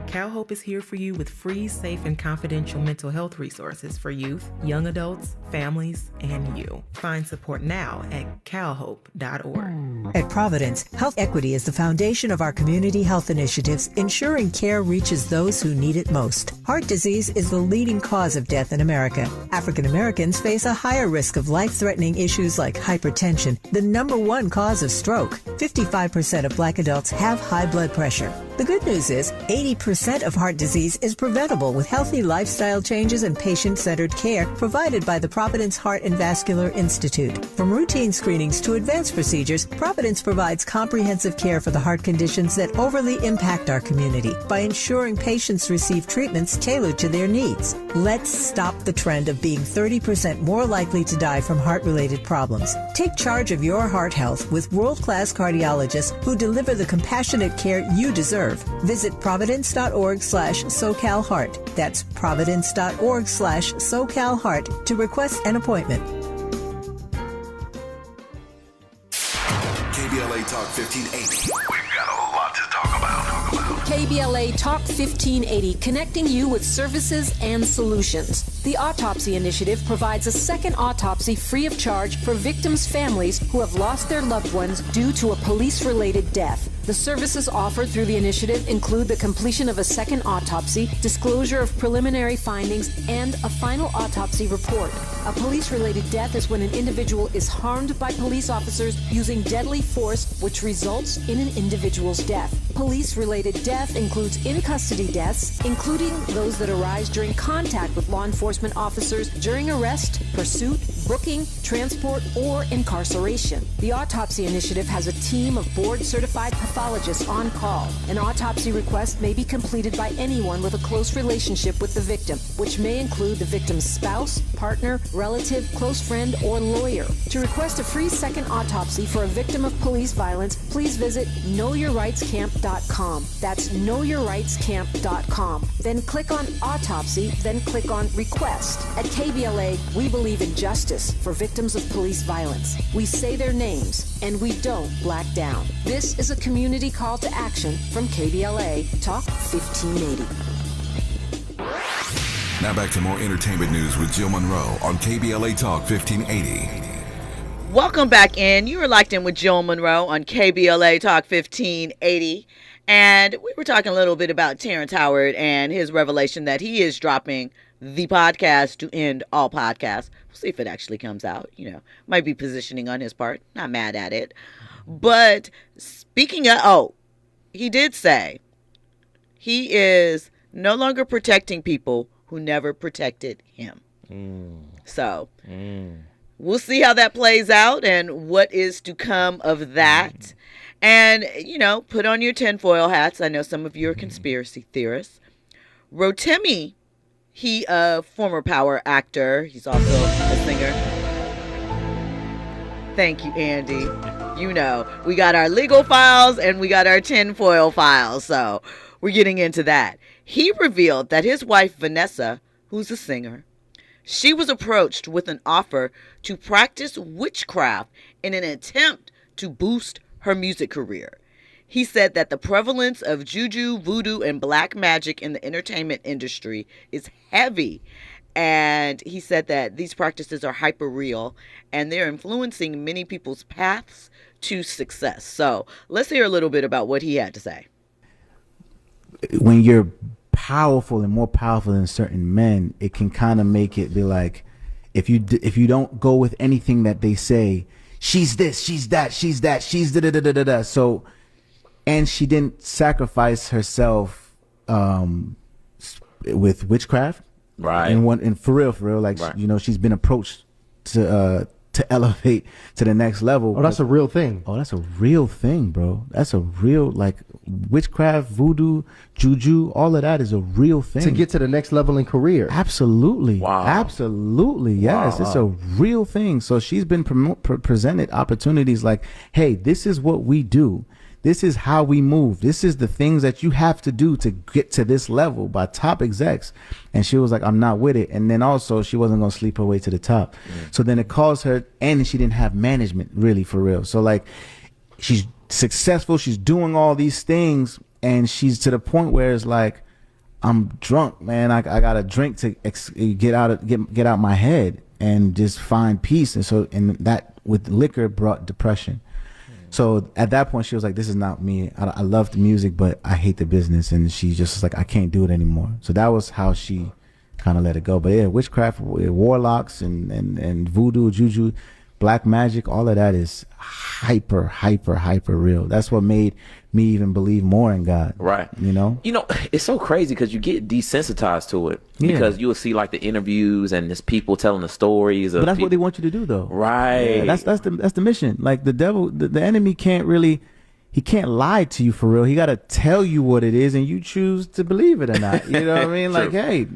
CalHope is here for you with free, safe, and confidential mental health resources for youth, young adults, families, and you. Find support now at calhope.org. At Providence, health equity is the foundation of our community health initiatives, ensuring care reaches those who need it most. Heart disease is the leading cause of death in America. African Americans face a higher risk of life-threatening issues like hypertension, the #1 cause of stroke. 55% of Black adults have high blood pressure. The good news is 80% of heart disease is preventable with healthy lifestyle changes and patient-centered care provided by the Providence Heart and Vascular Institute. From routine screenings to advanced procedures, Providence provides comprehensive care for the heart conditions that overly impact our community by ensuring patients receive treatments tailored to their needs. Let's stop the trend of being 30% more likely to die from heart-related problems. Take charge of your heart health with world-class cardiologists who deliver the compassionate care you deserve. Visit providence.org/SoCalHeart. That's providence.org/SoCalHeart to request an appointment. KBLA Talk 1580. We've got a lot to talk about. KBLA Talk 1580, connecting you with services and solutions. The Autopsy Initiative provides a second autopsy free of charge for victims' families who have lost their loved ones due to a police-related death. The services offered through the initiative include the completion of a second autopsy, disclosure of preliminary findings, and a final autopsy report. A police-related death is when an individual is harmed by police officers using deadly force, which results in an individual's death. Police-related death includes in-custody deaths, including those that arise during contact with law enforcement officers during arrest, pursuit, booking, transport, or incarceration. The Autopsy Initiative has a team of board-certified pathologists on call. An autopsy request may be completed by anyone with a close relationship with the victim, which may include the victim's spouse, partner, relative, close friend, or lawyer. To request a free second autopsy for a victim of police violence, please visit knowyourrightscamp.com. That's knowyourrightscamp.com. Then click on Autopsy, then click on Request. At KBLA, we believe in justice for victims of police violence. We say their names, and we don't black down. This is a community call to action from KBLA Talk 1580. Now back to more entertainment news with Jill Munroe on KBLA Talk 1580. Welcome back in. You are locked in with Jill Munroe on KBLA Talk 1580. And we were talking a little bit about Terrence Howard and his revelation that he is dropping the podcast to end all podcasts. We'll see if it actually comes out. Might be positioning on his part. Not mad at it. But speaking of, he did say he is no longer protecting people who never protected him. So we'll see how that plays out and what is to come of that. And, put on your tinfoil hats. I know some of you are conspiracy theorists. Rotimi, he a former Power actor. He's also a singer. Thank you, Andy. We got our legal files and we got our tinfoil files. So we're getting into that. He revealed that his wife, Vanessa, who's a singer, she was approached with an offer to practice witchcraft in an attempt to boost her music career. He said that the prevalence of juju, voodoo, and black magic in the entertainment industry is heavy. And he said that these practices are hyper real and they're influencing many people's paths to success. So let's hear a little bit about what he had to say. When you're powerful and more powerful than certain men, it can kind of make it be like, if you don't go with anything that they say, she's this, she's that, she's that, she's da da da da da. So, and she didn't sacrifice herself with witchcraft, right? And for real, like right. She's been approached to elevate to the next level. Oh, that's a real thing. Oh, that's a real thing, bro. That's a real, like, witchcraft, voodoo, juju, all of that is a real thing. To get to the next level in career. Absolutely. Wow. Absolutely. Yes. Wow. It's a real thing. So she's been presented opportunities like, hey, this is what we do. This is how we move. This is the things that you have to do to get to this level by top execs. And she was like, I'm not with it. And then also she wasn't going to sleep her way to the top. So then it caused her, and she didn't have management really for real. So like, she's successful. She's doing all these things. And she's to the point where it's like, I'm drunk, man. I got a drink to get out my head and just find peace. And that with liquor brought depression. So at that point, she was like, this is not me. I love the music, but I hate the business. And she just was like, I can't do it anymore. So that was how she kind of let it go. But yeah, witchcraft, warlocks, and voodoo, juju, black magic, all of that is hyper real. That's what made me even believe more in God. Right. It's so crazy because you get desensitized to it. Yeah. Because you will see like the interviews and there's people telling the stories. But that's what they want you to do, though. Right. Yeah, that's the mission. Like the devil, the enemy can't lie to you for real. He got to tell you what it is and you choose to believe it or not. You know what I mean? Like, hey,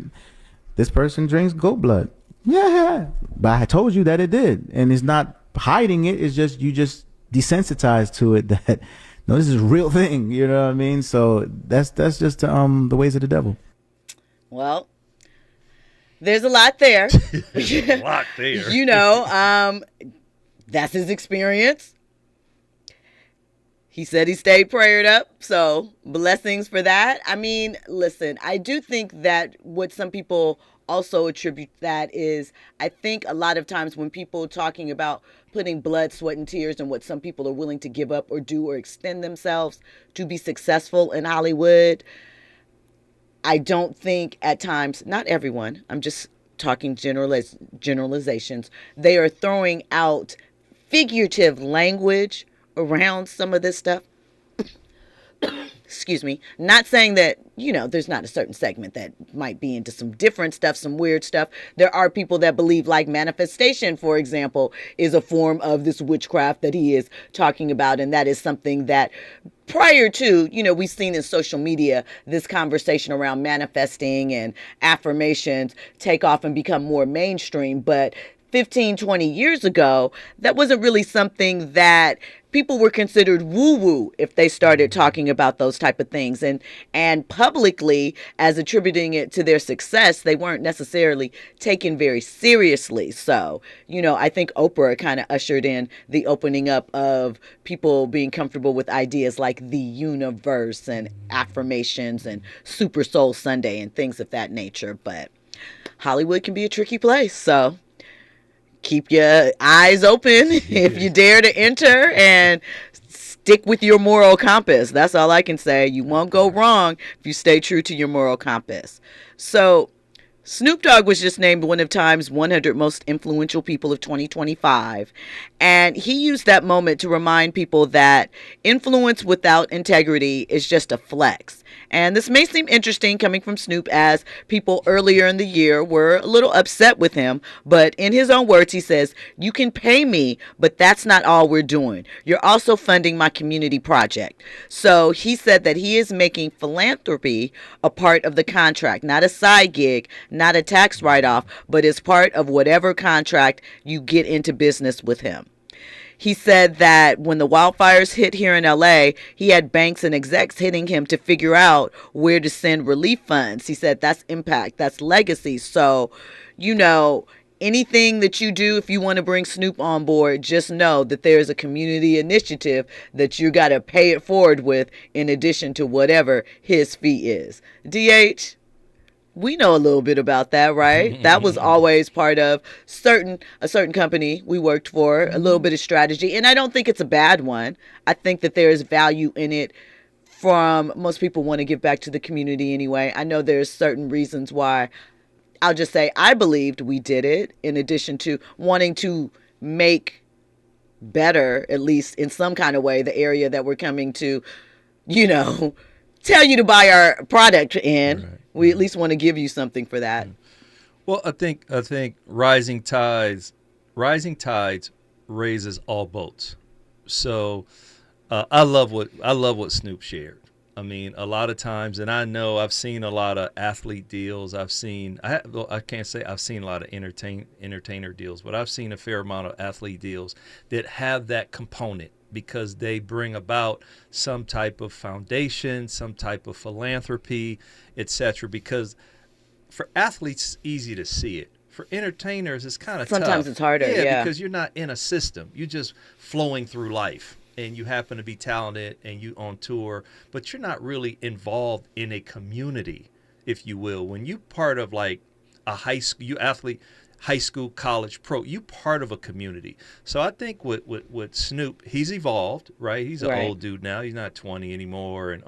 this person drinks goat blood. Yeah. But I told you that it did. And it's not hiding it. It's just, you just desensitized to it that, no, this is a real thing. You know what I mean? So that's just the ways of the devil. Well, there's a lot there. There's a lot there. That's his experience. He said he stayed prayed up, so blessings for that. I mean, listen, I do think that what some people also attribute that is, I think a lot of times when people talking about putting blood, sweat, and tears and what some people are willing to give up or do or extend themselves to be successful in Hollywood, I don't think at times, not everyone, I'm just talking generalizations, they are throwing out figurative language around some of this stuff. excuse me, not saying that, there's not a certain segment that might be into some different stuff, some weird stuff. There are people that believe, like, manifestation, for example, is a form of this witchcraft that he is talking about. And that is something that prior to, we've seen in social media, this conversation around manifesting and affirmations take off and become more mainstream. But 15, 20 years ago, that wasn't really something that people were considered woo-woo if they started talking about those type of things. And publicly, as attributing it to their success, they weren't necessarily taken very seriously. So, I think Oprah kind of ushered in the opening up of people being comfortable with ideas like the universe and affirmations and Super Soul Sunday and things of that nature. But Hollywood can be a tricky place, so keep your eyes open if you dare to enter, and stick with your moral compass. That's all I can say. You won't go wrong if you stay true to your moral compass. So Snoop Dogg was just named one of Time's 100 most influential people of 2025. And he used that moment to remind people that influence without integrity is just a flex. And this may seem interesting coming from Snoop, as people earlier in the year were a little upset with him. But in his own words, he says, "You can pay me, but that's not all we're doing. You're also funding my community project." So he said that he is making philanthropy a part of the contract, not a side gig, not a tax write-off, but as part of whatever contract you get into business with him. He said that when the wildfires hit here in LA, he had banks and execs hitting him to figure out where to send relief funds. He said that's impact, that's legacy. So, anything that you do, if you want to bring Snoop on board, just know that there's a community initiative that you got to pay it forward with, in addition to whatever his fee is. DH, we know a little bit about that, right? That was always part of a certain company we worked for, a little bit of strategy. And I don't think it's a bad one. I think that there is value in it from most people want to give back to the community anyway. I know there's certain reasons why. I'll just say I believed we did it, in addition to wanting to make better, at least in some kind of way, the area that we're coming to, tell you to buy our product in. Right. We at least want to give you something for that. Well, I think rising tides raises all boats. So I love what Snoop shared. I mean, a lot of times, and I know I've seen a lot of athlete deals. I can't say I've seen a lot of entertainer deals, but I've seen a fair amount of athlete deals that have that component, because they bring about some type of foundation, some type of philanthropy, etc. Because for athletes, it's easy to see it. For entertainers, it's kind of tough. Sometimes it's harder, yeah. Because you're not in a system. You're just flowing through life, and you happen to be talented, and you on tour, but you're not really involved in a community, if you will. When you part of like a high school, college, pro, you part of a community. So I think with Snoop, he's evolved, right? He's an old dude now. He's not 20 anymore, and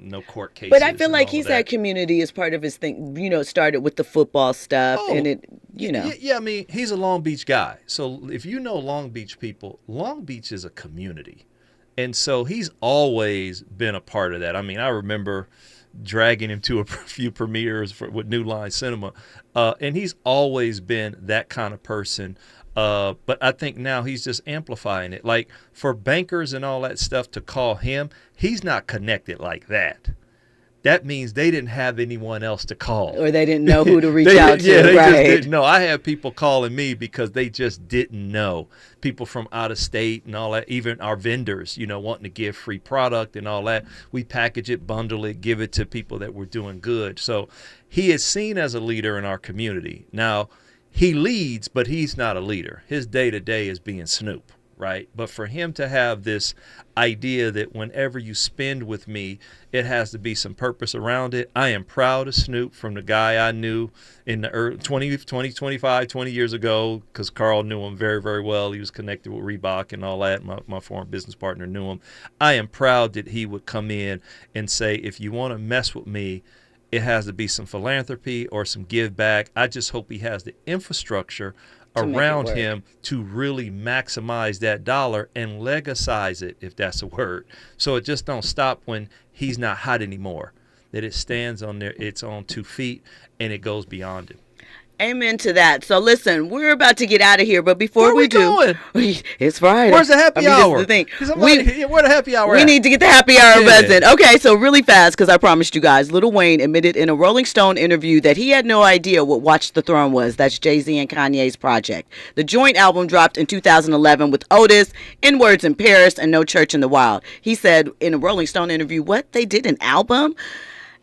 no court cases. But I feel like he's had community as part of his thing. It started with the football stuff, and it. Yeah, I mean, he's a Long Beach guy. So if you know Long Beach people, Long Beach is a community. And so he's always been a part of that. I mean, I remember dragging him to a few premieres with New Line Cinema. And he's always been that kind of person. But I think now he's just amplifying it. Like, for bankers and all that stuff to call him, he's not connected like that. That means they didn't have anyone else to call. Or they didn't know who to reach out to. Yeah, they just didn't know. I had people calling me because they just didn't know. People from out of state and all that, even our vendors, wanting to give free product and all that. We package it, bundle it, give it to people that were doing good. So he is seen as a leader in our community. Now, he leads, but he's not a leader. His day-to-day is being Snoop. Right. But for him to have this idea that whenever you spend with me, it has to be some purpose around it. I am proud of Snoop, from the guy I knew in the early 20 years ago, because Carl knew him very, very well. He was connected with Reebok and all that. My former business partner knew him. I am proud that he would come in and say, if you want to mess with me, it has to be some philanthropy or some give back. I just hope he has the infrastructure around him to really maximize that dollar and legalize it, if that's a word. So it just don't stop when he's not hot anymore. That it stands on there, it's on 2 feet, and it goes beyond it. Amen to that. So listen, we're about to get out of here, but before we do, it's Friday. Where's the happy hour? This is the thing. Where the happy hour? We need to get the happy hour buzzing. Okay, so really fast, because I promised you guys, Lil Wayne admitted in a Rolling Stone interview that he had no idea what Watch the Throne was. That's Jay-Z and Kanye's project. The joint album dropped in 2011 with Otis, In Words in Paris, and No Church in the Wild. He said in a Rolling Stone interview, what? They did an album?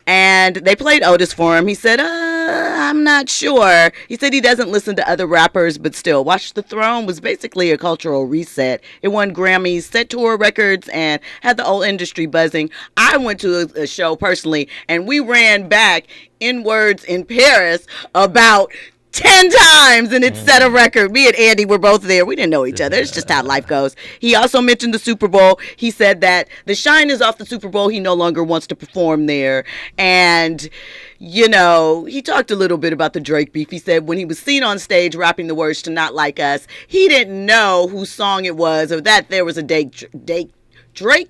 And they played Otis for him. He said, I'm not sure. He said he doesn't listen to other rappers, but still, Watch the Throne was basically a cultural reset. It won Grammys, set tour records, and had the whole industry buzzing. I went to a show personally, and we ran back In Words in Paris about 10 times, and it set a record. Me and Andy were both there. We didn't know each other. It's just how life goes. He also mentioned the Super Bowl. He said that the shine is off the Super Bowl. He no longer wants to perform there. And, you know, he talked a little bit about the Drake beef. He said when he was seen on stage rapping the words to Not Like Us, he didn't know whose song it was or that there was a Drake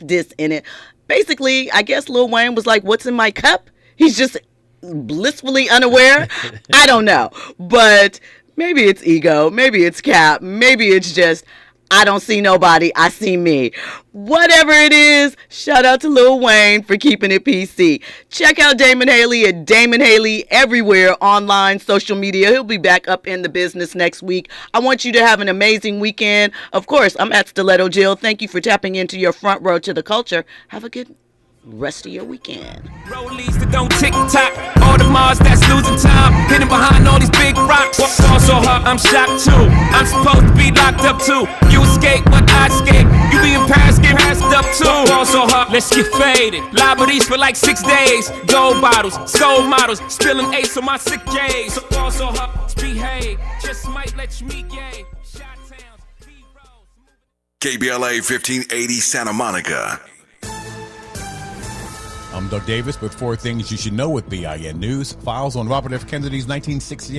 diss in it. Basically, I guess Lil Wayne was like, what's in my cup? He's just blissfully unaware. I don't know, but maybe it's ego, maybe it's cap, maybe it's just I don't see nobody, I see me. Whatever it is, shout out to Lil Wayne for keeping it PC. Check out Damon Haley at Damon Haley everywhere, online, social media. He'll be back up in the business next week. I want you to have an amazing weekend. Of course, I'm at Stiletto Jill. Thank you for tapping into your front row to the culture. Have a good rest of your weekend. Rollies that don't tick tock, all the Mars that's losing time, hidden behind all these big rocks. Also hard, I'm shocked too. I'm supposed to be locked up too. You escape, but I escape. You be in Paris, get passed up too. Also hard, let's get faded. Liberties for like 6 days. Gold bottles, soul models, spilling ace on my sick days. So also hard, behave. Just might let you meet gay. KBLA 1580 Santa Monica. I'm Doug Davis with 4 things you should know with BIN News. Files on Robert F. Kennedy's 1968